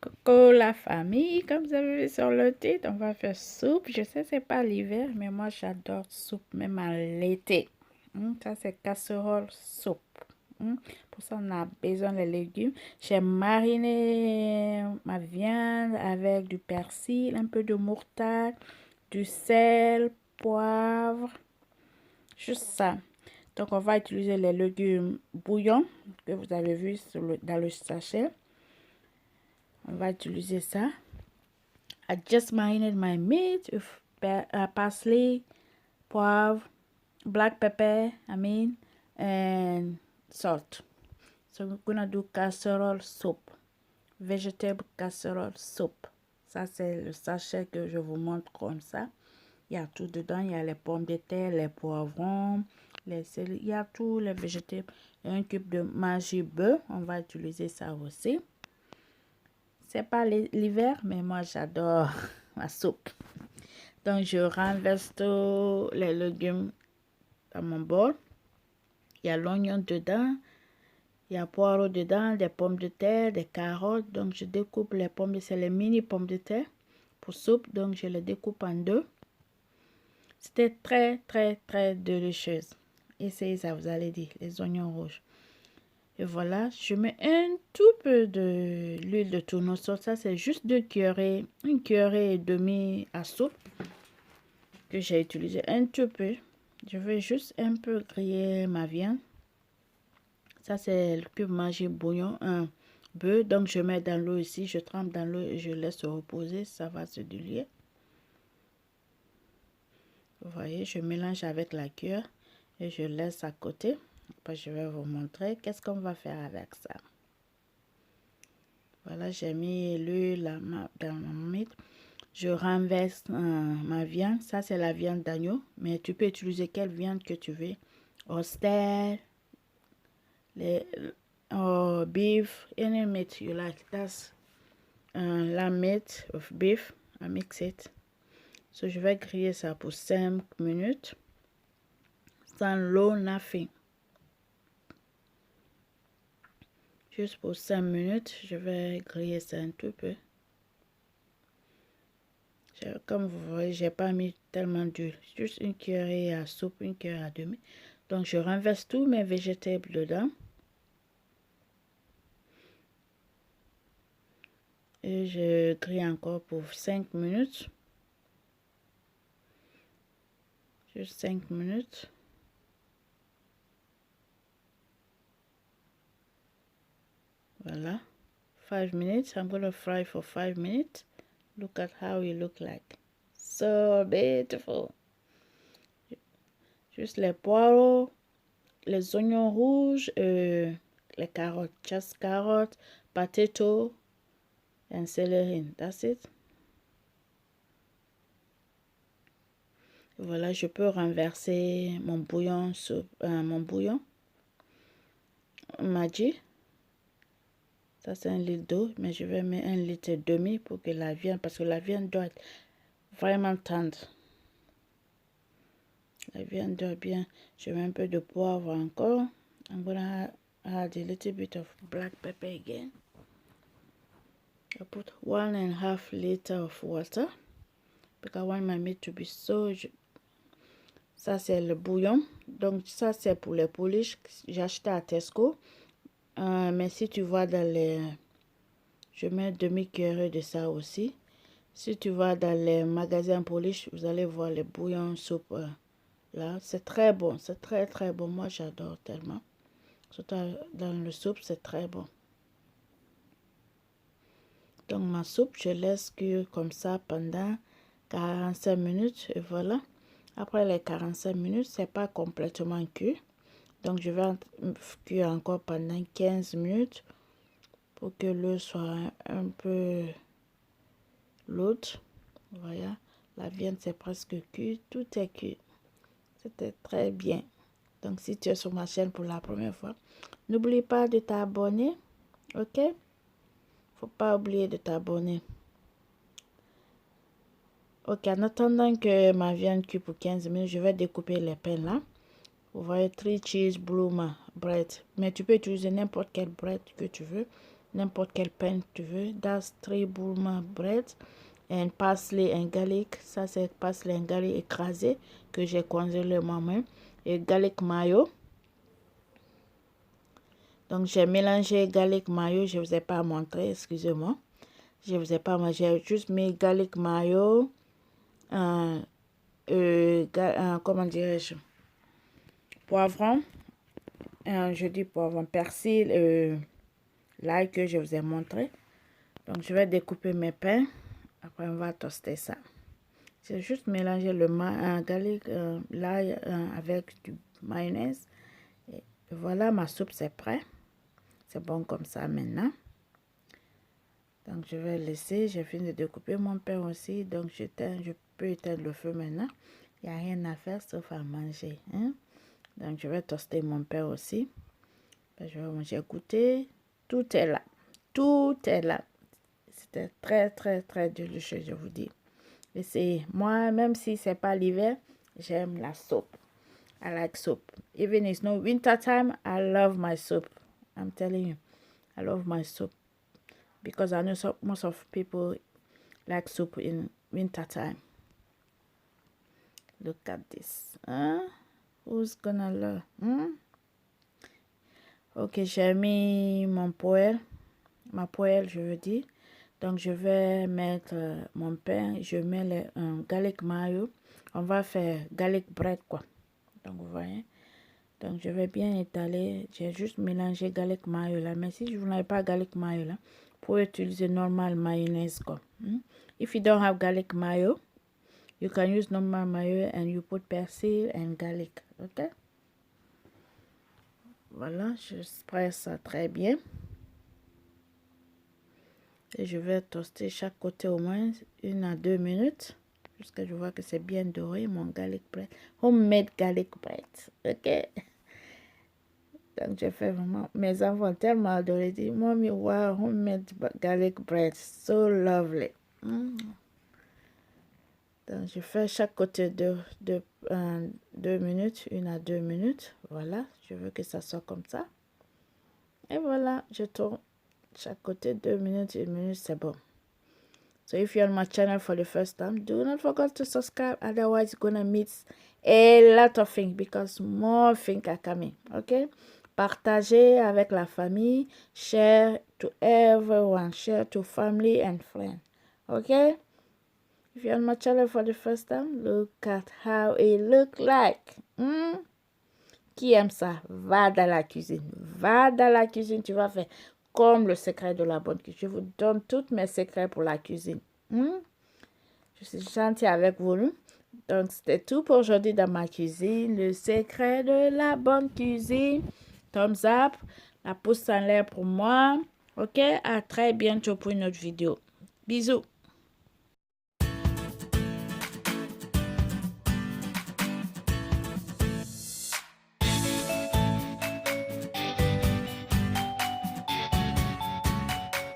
Coucou la famille, comme vous avez vu sur le titre, on va faire soupe. Je sais c'est pas l'hiver, mais moi j'adore soupe, même à l'été. Ça c'est casserole soupe. Pour ça on a besoin de légumes. J'ai mariné ma viande avec du persil, un peu de moutarde, du sel, poivre, juste ça. Donc on va utiliser les légumes bouillon que vous avez vu dans le sachet. On va utiliser ça. I just marinated my meat with parsley, poivre, black pepper, and salt. So we're gonna do casserole soup, vegetable casserole soup. Ça, c'est le sachet que je vous montre comme ça. Il y a tout dedans. Il y a les pommes de terre, les poivrons, il y a tous les végétaux. Un cube de magie beurre. On va utiliser ça aussi. C'est pas l'hiver, mais moi j'adore ma soupe. Donc je renverse tous les légumes dans mon bol. Il y a l'oignon dedans, il y a poireau dedans, des pommes de terre, des carottes. Donc je découpe les pommes de terre, c'est les mini pommes de terre pour soupe. Donc je les découpe en deux. C'était très délicieuse. Essayez ça, vous allez dire, les oignons rouges. Et voilà, je mets un tout peu de l'huile de tournesol. Ça, c'est juste une cuillerée et demie à soupe que j'ai utilisé un tout peu. Je vais juste un peu griller ma viande. Ça, c'est le cube magie bouillon, un bœuf. Donc, je mets dans l'eau ici. Je trempe dans l'eau et je laisse reposer. Ça va se diluer. Vous voyez, je mélange avec la cuillère et je laisse à côté. Après, je vais vous montrer qu'est-ce qu'on va faire avec ça. Voilà, j'ai mis l'huile dans ma marmite. Je renverse ma viande. Ça, c'est la viande d'agneau. Mais tu peux utiliser quelle viande que tu veux. Oyster, beef, any meat you like. That's lamb meat of beef. I mix it. So, je vais griller ça pour 5 minutes. Sans l'eau, nothing. Juste pour 5 minutes, je vais griller ça un tout peu. Comme vous voyez, j'ai pas mis tellement d'huile. Juste une cuillerée à soupe, une cuillerée à demi. Donc, je renverse tous mes végétables dedans. Et je grille encore pour 5 minutes. Juste 5 minutes. Voilà. 5 minutes. I'm going to fry for 5 minutes. Look at how it look like. So beautiful. Juste les poireaux, les oignons rouges, les carottes. Just carrots, potato, and celery. That's it. Voilà, je peux renverser mon bouillon Maggi. Ça, c'est 1 litre d'eau, mais je vais mettre 1 litre et demi pour que la viande, parce que la viande doit être vraiment tendre. La viande doit bien. Je mets un peu de poivre encore. I'm gonna add a little bit of black pepper again. I put 1.5 liter of water because I want my meat to be so. Ça, c'est le bouillon. Donc, ça, c'est pour les pouliches. J'ai acheté à Tesco. Mais si tu vas dans les... Je mets demi-cuillerée de ça aussi. Si tu vas dans les magasins pouliches, vous allez voir les bouillons soupe là. C'est très bon. C'est très bon. Moi, j'adore tellement. Surtout dans le soupe, c'est très bon. Donc, ma soupe, je laisse cuire comme ça pendant 45 minutes. Et voilà. Après les 45 minutes, c'est pas complètement cuit. Donc, je vais cuire encore pendant 15 minutes pour que l'eau soit un peu lourde. Voilà, la viande c'est presque cuit, tout est cuit. C'était très bien. Donc, si tu es sur ma chaîne pour la première fois, n'oublie pas de t'abonner, ok? Faut pas oublier de t'abonner. Ok, en attendant que ma viande cuit pour 15 minutes, je vais découper les pains là. Vous voyez, 3 cheese bloom bread. Mais tu peux utiliser n'importe quel bread que tu veux. n'importe quel pain tu veux. That's 3 Bulma bread and parsley and garlic. Ça c'est parsley and garlic écrasé que j'ai congelé moi-même. Et garlic mayo. Donc j'ai mélangé garlic mayo. Je ne vous ai pas montré, excusez-moi. Je ne vous ai pas montré. J'ai juste mis garlic mayo. Comment dirais-je? Poivron. Je dis poivron, persil, l'ail que je vous ai montré. Donc je vais découper mes pains. Après on va toaster ça. C'est juste mélanger le garlic, l'ail avec du mayonnaise. Et voilà, ma soupe c'est prêt. C'est bon comme ça maintenant. Donc je vais laisser. J'ai fini de découper mon pain aussi. Donc je peux éteindre le feu maintenant. Il n'y a rien à faire sauf à manger. Hein? Donc je vais toaster mon pain aussi. J'ai goûté. Tout est là. Tout est là. C'était très très très délicieux, je vous dis. Et c'est moi, même si c'est pas l'hiver, j'aime la soupe. I like soup. Even it's no winter time, I love my soup. I'm telling you, I love my soup because I know most of people like soup in winter time. Look at this. Huh? Who's gonna love? Ok, j'ai mis mon poêle, ma poêle, je veux dire. Donc, je vais mettre mon pain, je mets le garlic mayo. On va faire garlic bread, quoi. Donc, vous voyez. Donc, je vais bien étaler. J'ai juste mélangé garlic mayo là. Mais si vous n'avez pas garlic mayo là, vous pouvez utiliser normal mayonnaise, quoi. If you don't have garlic mayo, you can use normal mayo and you put persil and garlic. Ok? Voilà, je presse ça très bien. Et je vais toaster chaque côté au moins 1 à 2 minutes. Jusqu'à je vois que c'est bien doré, mon garlic bread. Homemade garlic bread. Ok? Donc, j'ai fait vraiment... Mes enfants ont tellement adoré. Ils disent, Mommy, wow, homemade garlic bread. So lovely. Donc, je fais chaque côté de 2 minutes, 1 à 2 minutes. Voilà, je veux que ça soit comme ça. Et voilà, je tourne chaque côté 2 minutes, 1 minute, c'est bon. So if you're on my channel for the first time, do not forget to subscribe. Otherwise, you're gonna miss a lot of things because more things are coming. Okay? Partagez avec la famille. Share to everyone. Share to family and friends. Okay? If you're on my channel for the first time, look at how it look like. Qui aime ça? Va dans la cuisine. Va dans la cuisine, tu vas faire comme le secret de la bonne cuisine. Je vous donne tous mes secrets pour la cuisine. Je suis gentille avec vous. Donc, c'était tout pour aujourd'hui dans ma cuisine. Le secret de la bonne cuisine. Thumbs up. La pouce en l'air pour moi. Ok? À très bientôt pour une autre vidéo. Bisous.